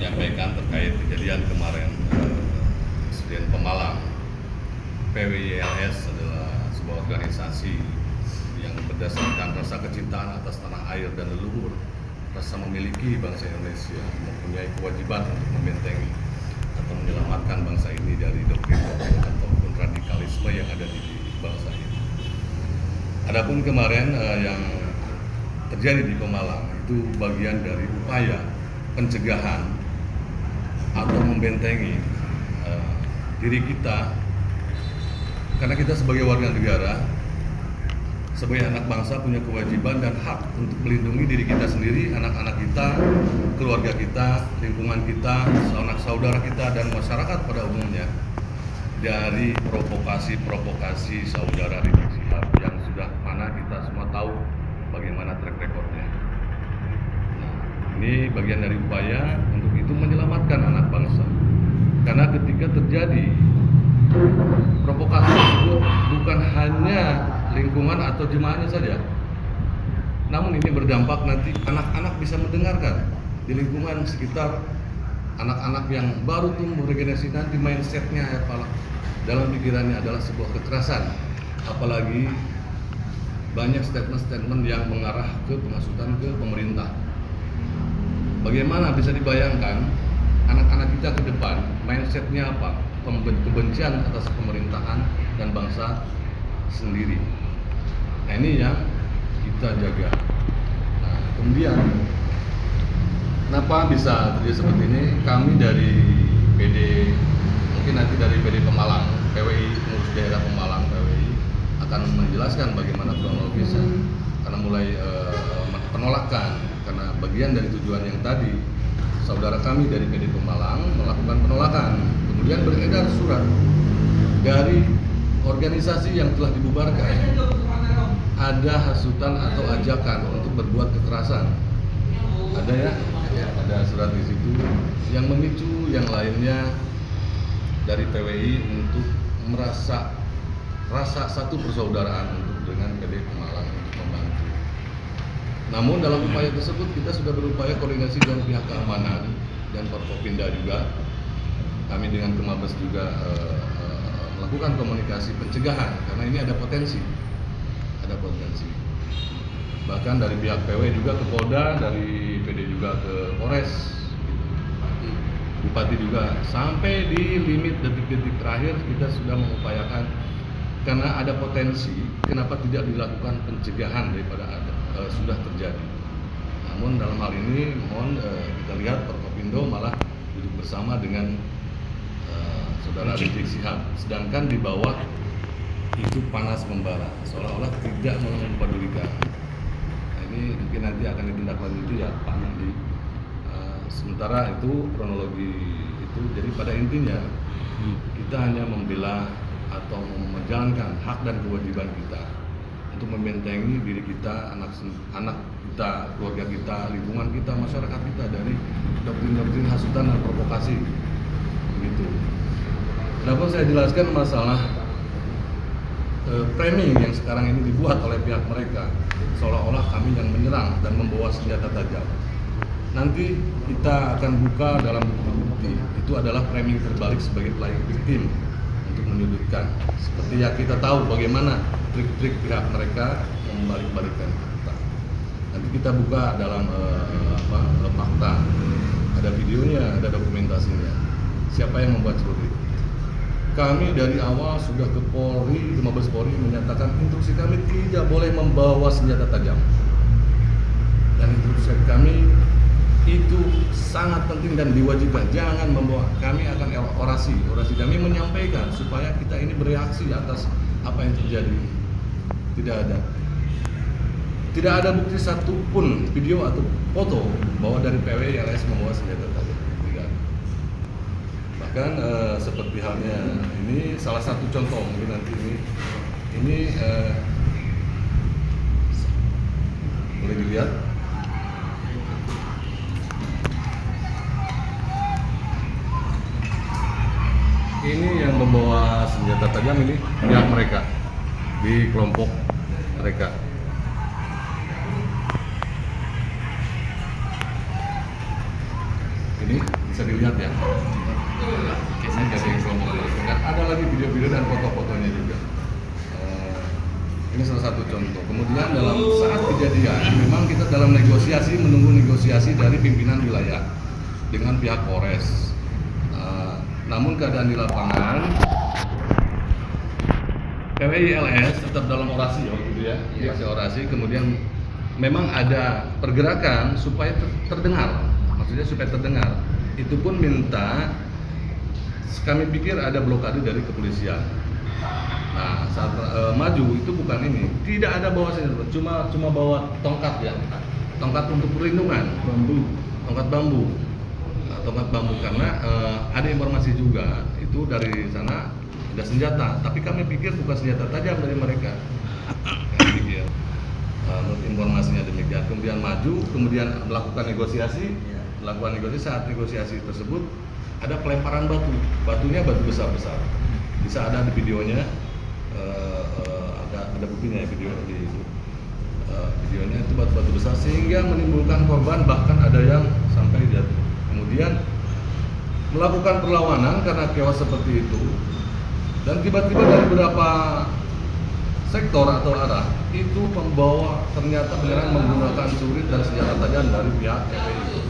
menyampaikan terkait kejadian kemarin insiden Pemalang. PWILS adalah sebuah organisasi yang berdasarkan rasa kecintaan atas tanah air dan leluhur, rasa memiliki bangsa Indonesia, mempunyai kewajiban untuk membentengi atau menyelamatkan bangsa ini dari doktrin-doktrin ataupun radikalisme yang ada di bangsa ini. Adapun kemarin yang terjadi di Pemalang itu bagian dari upaya pencegahan atau membentengi diri kita, karena kita sebagai warga negara, sebagai anak bangsa punya kewajiban dan hak untuk melindungi diri kita sendiri, anak-anak kita, keluarga kita, lingkungan kita, sanak saudara kita, dan masyarakat pada umumnya dari provokasi saudara Rizik Syihab yang sudah mana kita semua tahu bagaimana track recordnya. Nah, ini bagian dari upaya untuk itu menyelamatkan anak bangsa, karena ketika terjadi provokasi tersebut bukan hanya lingkungan atau jemaahnya saja, namun ini berdampak nanti anak-anak bisa mendengarkan di lingkungan sekitar, anak-anak yang baru tumbuh regenerasi nanti mindsetnya dalam pikirannya adalah sebuah kekerasan, apalagi banyak statement-statement yang mengarah ke penghasutan ke pemerintah. Bagaimana bisa dibayangkan anak-anak kita ke depan mindsetnya apa? Kebencian atas pemerintahan dan bangsa sendiri. Nah, ini yang kita jaga. Nah, kemudian kenapa bisa terjadi seperti ini? Kami dari PD, mungkin nanti dari PD Pemalang, PWI, pengurus daerah Pemalang, PWI akan menjelaskan bagaimana kronologisnya. Karena mulai penolakan, karena bagian dari tujuan yang tadi, saudara kami dari PD Pemalang melakukan penolakan. Kemudian beredar surat dari organisasi yang telah dibubarkan, ada hasutan atau ajakan untuk berbuat kekerasan. Ada ya, ada surat di situ yang memicu yang lainnya dari PWI untuk merasa rasa satu persaudaraan untuk dengan PD Pemalang untuk membantu. Namun dalam upaya tersebut kita sudah berupaya koordinasi dengan pihak keamanan dan Forkopimda juga. Kami dengan Kemabes juga melakukan komunikasi pencegahan, karena ini ada potensi. Bahkan dari pihak PW juga ke Polda, dari PD juga ke Polres, Bupati juga, sampai di limit detik-detik terakhir kita sudah mengupayakan, karena ada potensi kenapa tidak dilakukan pencegahan daripada sudah terjadi. Namun dalam hal ini mohon kita lihat Forkopindo malah duduk bersama dengan saudara Rizik Syihab, sedangkan di bawah itu panas membara, seolah-olah tidak mempedulikan. Nah, ini mungkin nanti akan ditindaklanjuti ya Pak Nandi. Sementara itu kronologi itu, jadi pada intinya kita hanya membela atau menjalankan hak dan kewajiban kita untuk membentengi diri kita, anak kita, keluarga kita, lingkungan kita, masyarakat kita dari doktrin-doktrin hasutan dan provokasi. Begitu. Dapat saya jelaskan masalah framing yang sekarang ini dibuat oleh pihak mereka, seolah-olah kami yang menyerang dan membawa senjata tajam. Nanti kita akan buka dalam bukti-bukti, itu adalah framing terbalik sebagai pelayan victim untuk menyudutkan. Seperti yang kita tahu bagaimana trik-trik pihak mereka membalik-balikkan fakta. Nanti kita buka dalam fakta, ada videonya, ada dokumentasinya. Siapa yang membuat seperti itu? Kami dari awal sudah ke Polri, ke Mabes Polri menyatakan instruksi kami tidak boleh membawa senjata tajam. Dan instruksi kami itu sangat penting dan diwajibkan, jangan membawa. Kami akan orasi kami menyampaikan supaya kita ini bereaksi atas apa yang terjadi. Tidak ada bukti satupun video atau foto bahwa dari PWILS membawa senjata tajam. Bahkan seperti halnya ini salah satu contoh mungkin nanti ini boleh dilihat. Ini yang membawa senjata tajam, ini pihak mereka di kelompok mereka. Ini di bisa dilihat ya. Ini dari kelompok dan ada lagi video-video dan foto-fotonya juga. Ini salah satu contoh. Kemudian dalam saat kejadian, memang kita dalam negosiasi menunggu negosiasi dari pimpinan wilayah dengan pihak Polres. Namun keadaan di lapangan, PWI LS tetap dalam orasi gitu ya, masih orasi. Kemudian memang ada pergerakan supaya terdengar, maksudnya supaya terdengar. Itu pun minta, kami pikir ada blokade dari kepolisian. Nah, saat maju itu bukan ini, tidak ada bawa senjata, cuma bawa tongkat ya, tongkat untuk perlindungan, tongkat bambu, nah, tongkat bambu karena ada informasi juga itu dari sana ada senjata, tapi kami pikir bukan senjata tajam dari mereka. Kami pikir, menurut informasinya demikian. Kemudian maju, kemudian melakukan negosiasi, saat negosiasi tersebut ada pelemparan batu, batunya batu besar-besar, bisa ada di videonya. Ada buktinya ya videonya itu batu-batu besar sehingga menimbulkan korban, bahkan ada yang sampai jatuh. Kemudian melakukan perlawanan karena chaos seperti itu, dan tiba-tiba dari beberapa sektor atau arah itu membawa ternyata beneran menggunakan celurit dan senjata tajam dari pihak FPI.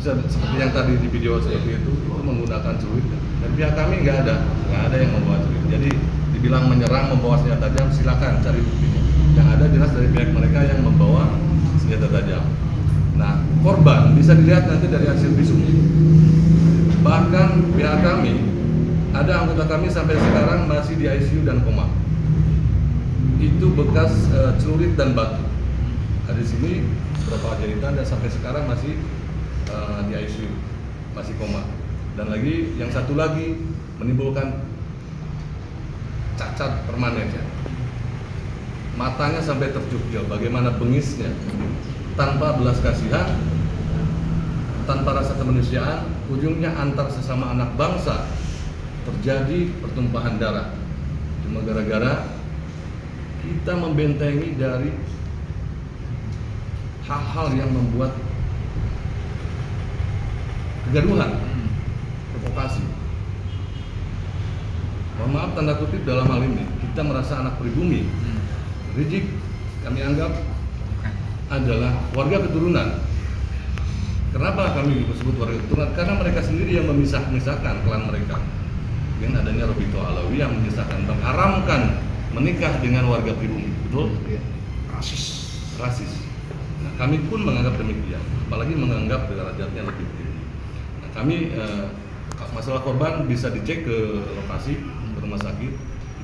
Bisa seperti yang tadi di video seperti itu menggunakan celurit, dan pihak kami nggak ada yang membawa celurit. Jadi dibilang menyerang membawa senjata tajam, silakan cari buktinya. Yang ada jelas dari pihak mereka yang membawa senjata tajam. Nah, korban bisa dilihat nanti dari hasil visum. Bahkan pihak kami, ada anggota kami sampai sekarang masih di ICU dan koma. Itu bekas celurit dan batu. Ada di sini beberapa jahitan dan sampai sekarang masih di ICU, masih koma. Dan lagi yang satu lagi menimbulkan cacat permanen ya. Matanya sampai tercukil, bagaimana bengisnya, tanpa belas kasihan, tanpa rasa kemanusiaan, ujungnya antar sesama anak bangsa terjadi pertumpahan darah. Cuma gara-gara kita membentengi dari hal-hal yang membuat kegaduhan, provokasi. Mohon maaf tanda kutip dalam hal ini, kita merasa anak pribumi. Rizik kami anggap adalah warga keturunan. Kenapa kami disebut warga keturunan? Karena mereka sendiri yang memisahkan klan mereka. Dengan adanya Robito Alawi yang memisahkan, mengharamkan menikah dengan warga pribumi, betul? Rasis. Nah, kami pun menganggap demikian, apalagi menganggap derajatnya lebih tinggi. Nah, kami masalah korban bisa dicek ke lokasi, ke rumah sakit,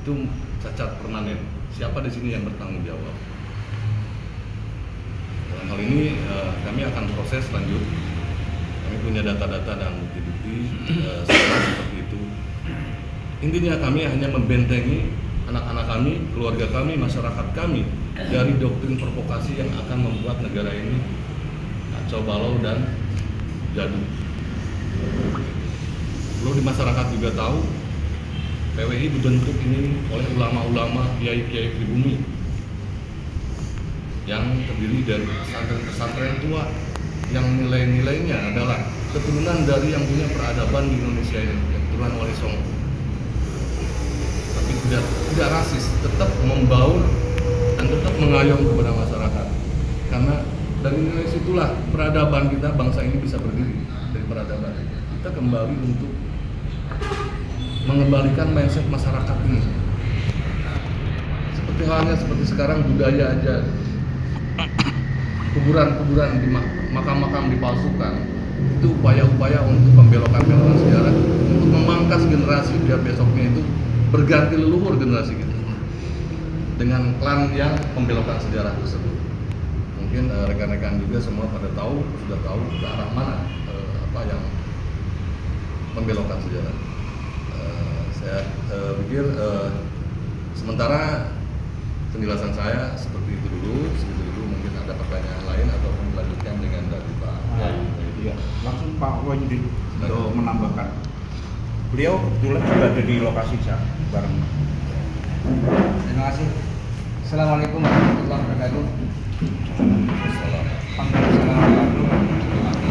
itu cacat permanen. Siapa di sini yang bertanggung jawab? Dalam hal ini kami akan proses lanjut. Kami punya data-data dan bukti-bukti seperti itu. Intinya kami hanya membentengi anak-anak kami, keluarga kami, masyarakat kami dari doktrin provokasi yang akan membuat negara ini kacau balau dan gaduh. Perlu di masyarakat juga tahu, PWI dibentuk ini oleh ulama-ulama, kiai-kiai pribumi yang terdiri dari pesantren-pesantren tua yang nilai-nilainya adalah keturunan dari yang punya peradaban di Indonesia ini, yang keturunan Wali Songo. Tapi tidak rasis, tetap membaur dan tetap mengayom kepada masyarakat. Karena dari nilai situlah peradaban kita, bangsa ini bisa berdiri dari peradaban. Kita kembali untuk mengembalikan mindset masyarakat ini. Seperti halnya seperti sekarang budaya aja, kuburan-kuburan di makam-makam dipalsukan, itu upaya-upaya untuk pembelokan sejarah, untuk memangkas generasi biar besoknya itu berganti leluhur generasi kita dengan klan yang membelokkan sejarah tersebut. Mungkin rekan-rekan juga semua sudah tahu ke arah mana apa yang membelokkan sejarah. Saya pikir sementara penjelasan saya seperti itu dulu. Mungkin ada pertanyaan lain ataupun dilanjutkan dengan dari Pak. Iya, langsung Pak Wahyudin untuk menambahkan. Beliau kebetulan juga ada di lokasi bareng. Terima kasih. Assalamualaikum warahmatullahi wabarakatuh. Assalamualaikum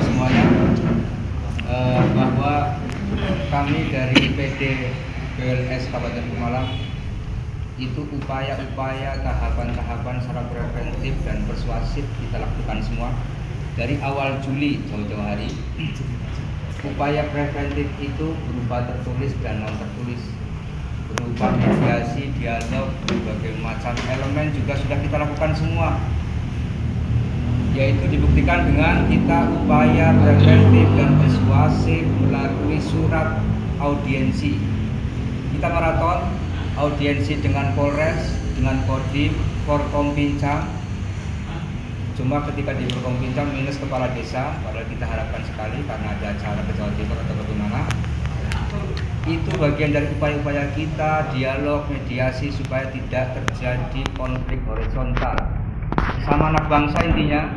semuanya. kami dari PD BLS Kabupaten Pemalang itu upaya-upaya tahapan-tahapan secara preventif dan persuasif kita lakukan semua dari awal Juli jauh-jauh hari. Upaya preventif itu berupa tertulis dan non tertulis, berupa mediasi, dialog, berbagai macam elemen juga sudah kita lakukan semua, yaitu dibuktikan dengan kita upaya preventif dan persuasif melalui surat audiensi. Kita maraton audiensi dengan Polres, dengan Kodim, Forkompinjam. Cuma ketika di Forkompinjam minus kepala desa, padahal kita harapkan sekali karena ada acara ke Jawa Timur atau bagaimana. Itu bagian dari upaya-upaya kita, dialog, mediasi supaya tidak terjadi konflik horizontal sama anak bangsa intinya,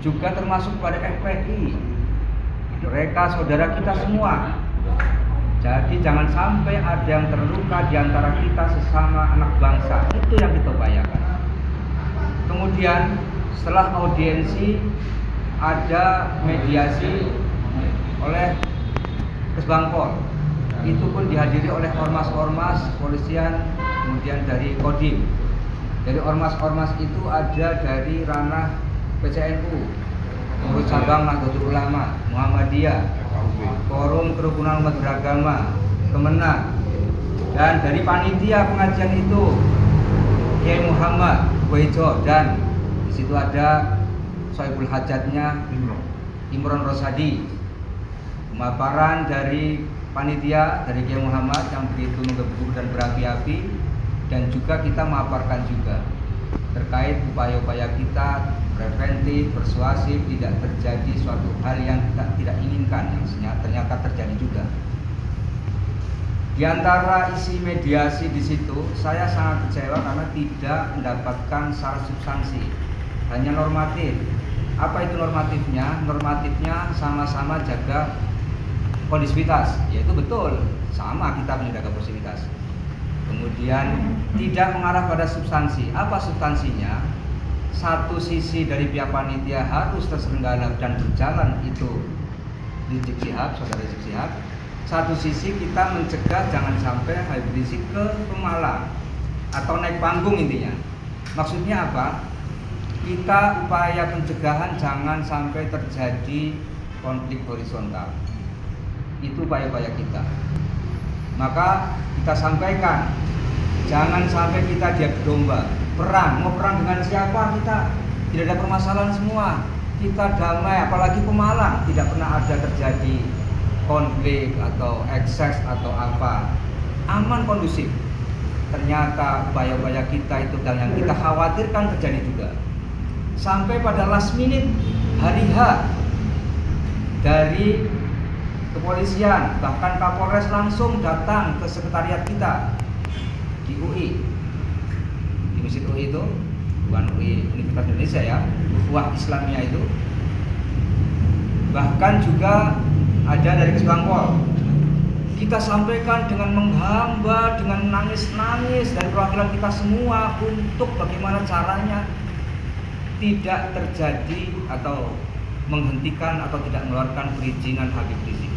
juga termasuk pada FPI. Mereka saudara kita semua. Jadi jangan sampai ada yang terluka di antara kita sesama anak bangsa. Itu yang kita upayakan. Kemudian setelah audiensi ada mediasi oleh Kesbangpol. Itu pun dihadiri oleh ormas-ormas polisian, kemudian dari Kodim. Jadi ormas-ormas itu ada dari ranah PCNU, pengurus cabang Nahdlatul Ulama, Muhammadiyah, Forum Kerukunan Umat Beragama, Kemenang, dan dari panitia pengajian itu Kiai Muhammad Wejo, dan di situ ada Sohibul Hajatnya Imron Rosadi. Pemaparan dari panitia dari Kiai Muhammad yang begitu menggebu dan berapi-api, dan juga kita memaparkan juga terkait upaya-upaya kita preventif, persuasif, tidak terjadi suatu hal yang kita tidak inginkan yang ternyata terjadi juga. Di antara isi mediasi di situ, saya sangat kecewa karena tidak mendapatkan secara substansi, hanya normatif. Apa itu normatifnya? Normatifnya sama-sama jaga kondisivitas, yaitu betul sama kita menjaga kondisivitas. Kemudian tidak mengarah pada substansi. Apa substansinya? Satu sisi dari pihak panitia harus terselenggara dan berjalan itu Rizik Syihab, saudara Rizik Syihab. Satu sisi kita mencegah jangan sampai Habib Rizik ke Pemalang atau naik panggung intinya. Maksudnya apa? Kita upaya pencegahan jangan sampai terjadi konflik horizontal. Itu upaya-upaya kita. Maka kita sampaikan jangan sampai kita diadu domba. Perang, mau perang dengan siapa kita tidak ada permasalahan semua. Kita damai, apalagi Pemalang tidak pernah ada terjadi konflik atau ekses atau apa. Aman, kondusif. Ternyata upaya-upaya kita itu dan yang kita khawatirkan terjadi juga. Sampai pada last minute hari H dari kepolisian, bahkan Kapolres langsung datang ke sekretariat kita di UI. Di Masjid UI itu, bukan UI Universitas Indonesia ya, Ukhuwah Islamiyah itu. Bahkan juga ada dari Kesbangpol. Kita sampaikan dengan menghamba, dengan nangis-nangis dari perwakilan kita semua untuk bagaimana caranya tidak terjadi atau menghentikan atau tidak mengeluarkan perizinan Habib Rizik.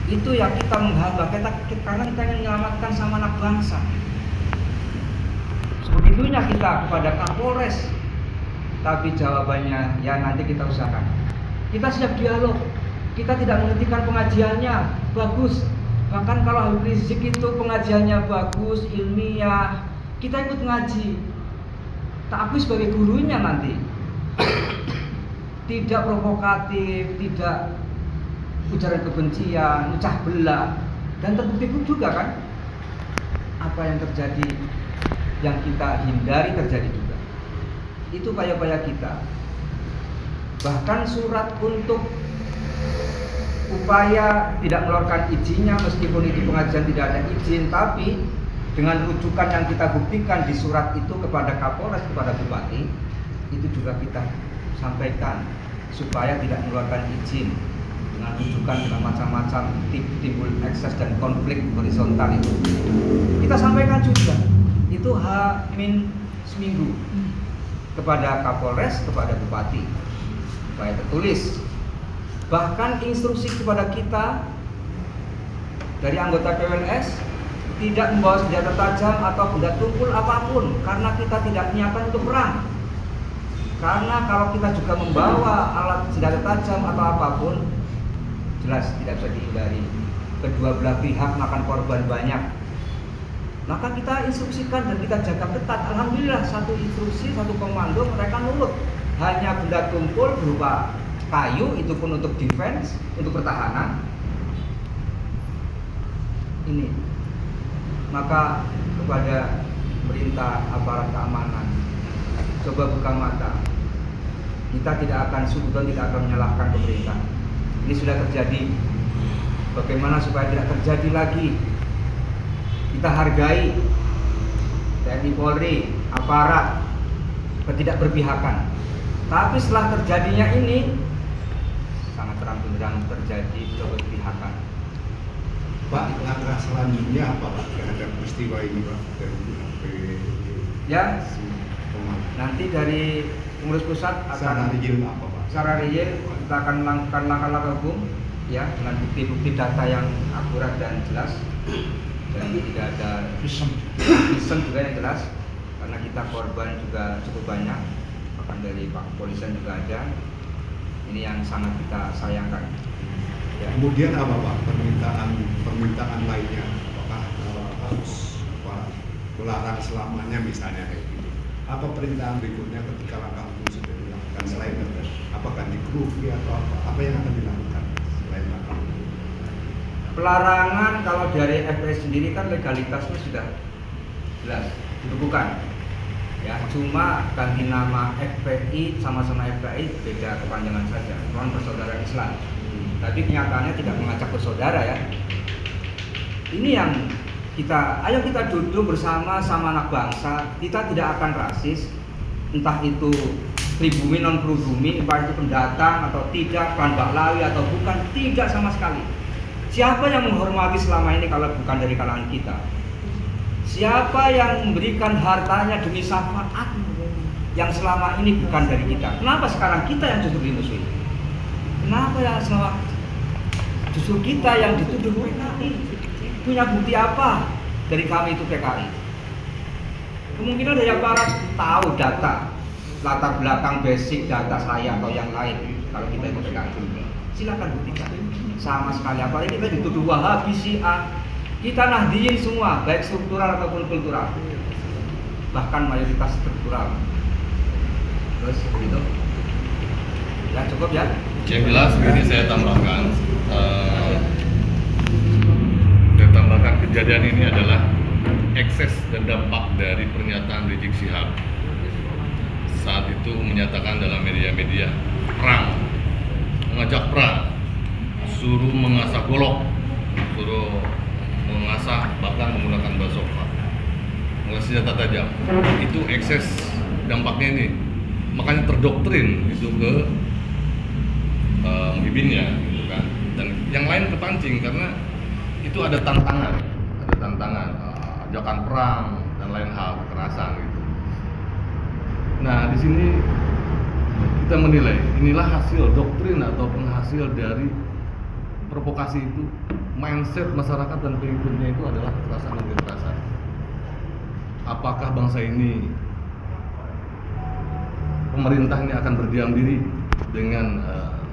Itu yang kita menghamba karena kita ingin menyelamatkan sama anak bangsa. Sebegitunya kita kepada Kapolres, tapi jawabannya ya nanti kita usahakan. Kita siap dialog, kita tidak menghentikan pengajiannya, bagus. Bahkan kalau Habib Rizik itu pengajiannya bagus, ilmiah, kita ikut ngaji. Tak akui sebagai gurunya nanti. Tidak provokatif, tidak ujaran kebencian, pecah belah, dan terbukti pun juga kan apa yang terjadi yang kita hindari terjadi juga. Itu upaya-upaya kita. Bahkan surat untuk upaya tidak mengeluarkan izinnya meskipun itu pengajian tidak ada izin, tapi dengan rujukan yang kita buktikan di surat itu kepada Kapolres, kepada Bupati, itu juga kita sampaikan supaya tidak mengeluarkan izin dengan rujukan dengan macam-macam timbul ekses dan konflik horizontal itu. Kita sampaikan juga itu H-min seminggu kepada Kapolres, kepada Bupati supaya tertulis. Bahkan instruksi kepada kita dari anggota PWNS tidak membawa senjata tajam atau benda tumpul apapun, karena kita tidak niatan untuk perang. Karena kalau kita juga membawa alat senjata tajam atau apapun, jelas tidak bisa dihindari. Kedua belah pihak makan korban banyak. Maka kita instruksikan dan kita jaga ketat. Alhamdulillah satu instruksi, satu komando mereka nurut. Hanya benda tumpul berupa kayu, itu pun untuk defense, untuk pertahanan. Ini. Maka kepada pemerintah aparat keamanan, coba buka mata. Kita tidak akan sudut, tidak akan menyalahkan pemerintah. Ini sudah terjadi. Bagaimana supaya tidak terjadi lagi? Kita hargai TNI Polri, aparat, ketidakberpihakan. Tapi setelah terjadinya ini sangat terang benderang terjadi keberpihakan. Pak, langkah selanjutnya apa Pak terhadap peristiwa ini Pak dari Ya, nanti dari pengurus pusat secara akan real apa Pak? secara real kita akan melakukan langkah-langkah hukum ya dengan bukti-bukti data yang akurat dan jelas dan tidak ada visum juga yang jelas karena kita korban juga cukup banyak, bahkan dari Pak Kepolisian juga ada. Ini yang sangat kita sayangkan. Ya. Kemudian apa Pak permintaan lainnya? Apakah harus melarang selamanya misalnya kayak gitu? Apa perintahan berikutnya ketika langkah hukum sudah dilakukan selain itu? Apakah dikerugi atau apa yang akan dilakukan selain langkah hukum? Pelarangan kalau dari FPI sendiri kan legalitasnya sudah jelas dibekukan. Ya, cuma ganti nama FPI sama-sama FPI beda kepanjangan saja, non persaudaraan Islam. Tapi kenyataannya tidak mengajak bersaudara ya. Ini yang ayo kita duduk bersama sama anak bangsa. Kita tidak akan rasis, entah itu pribumi non pribumi, entah itu pendatang atau tidak, Klan Baklawi atau bukan, tidak sama sekali. Siapa yang menghormati selama ini kalau bukan dari kalangan kita? Siapa yang memberikan hartanya demi syafaat yang selama ini bukan dari kita? Kenapa sekarang kita yang justru dimusuhi? Kenapa ya selama justru kita yang dituduh PKI? Punya bukti apa dari kami itu PKI? Kemungkinan dari aparat tahu data latar belakang basic data saya atau yang lain kalau kita itu PKI. Silakan buktikan. Sama sekali apalagi kita dituduh Wahabi, Syiah. Kita Nahdiyin semua, baik struktural ataupun kultural. Bahkan mayoritas struktural. Terus begitu. Ya cukup ya. Yang jelas ini saya tambahkan kejadian ini adalah ekses dan dampak dari pernyataan Rizik Syihab saat itu menyatakan dalam media-media perang, mengajak perang, suruh mengasah golok, suruh mengasah bahkan menggunakan bazoka, mengasah senjata tajam. Itu ekses dampaknya ini, makanya terdoktrin itu ke muhibinnya gitu kan, dan yang lain kepancing karena itu ada tantangan, ajakan perang dan lain hal, kekerasan gitu. Nah di sini kita menilai inilah hasil doktrin ataupun hasil dari provokasi itu, mindset masyarakat dan pengikutnya itu adalah kekerasan dan kekerasan. Apakah bangsa ini, pemerintah ini akan berdiam diri dengan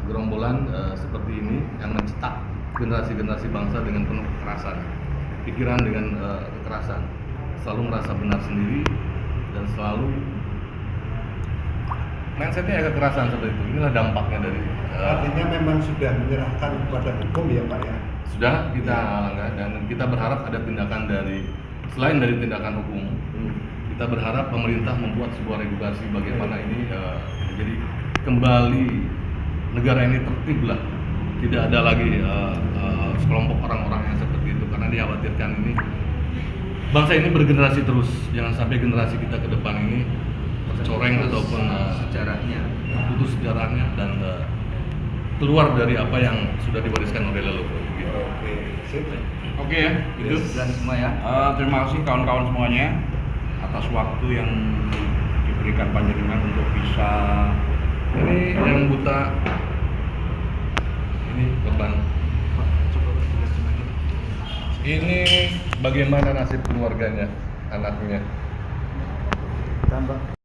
gerombolan seperti ini yang mencetak generasi-generasi bangsa dengan penuh kekerasan, pikiran dengan kekerasan, selalu merasa benar sendiri dan selalu mindsetnya agak kekerasan seperti itu. Inilah dampaknya dari Artinya memang sudah menyerahkan kepada hukum ya Pak ya? sudah kita langgar dan kita berharap ada tindakan dari selain dari tindakan hukum. Kita berharap pemerintah membuat sebuah regulasi bagaimana ini menjadi kembali negara ini tertib lah. Tidak ada lagi sekelompok orang-orang yang seperti itu karena dikhawatirkan ini bangsa ini bergenerasi terus, jangan sampai generasi kita ke depan ini tercoreng ataupun sejarahnya putus sejarahnya dan keluar dari apa yang sudah diwariskan oleh leluhur. Gitu. Oke, sip. Oke ya, itu. dan semua ya. Terima kasih kawan-kawan semuanya atas waktu yang diberikan panjenengan untuk bisa Ini yang buta, ini korban. Ini bagaimana nasib keluarganya, anaknya? Tambah.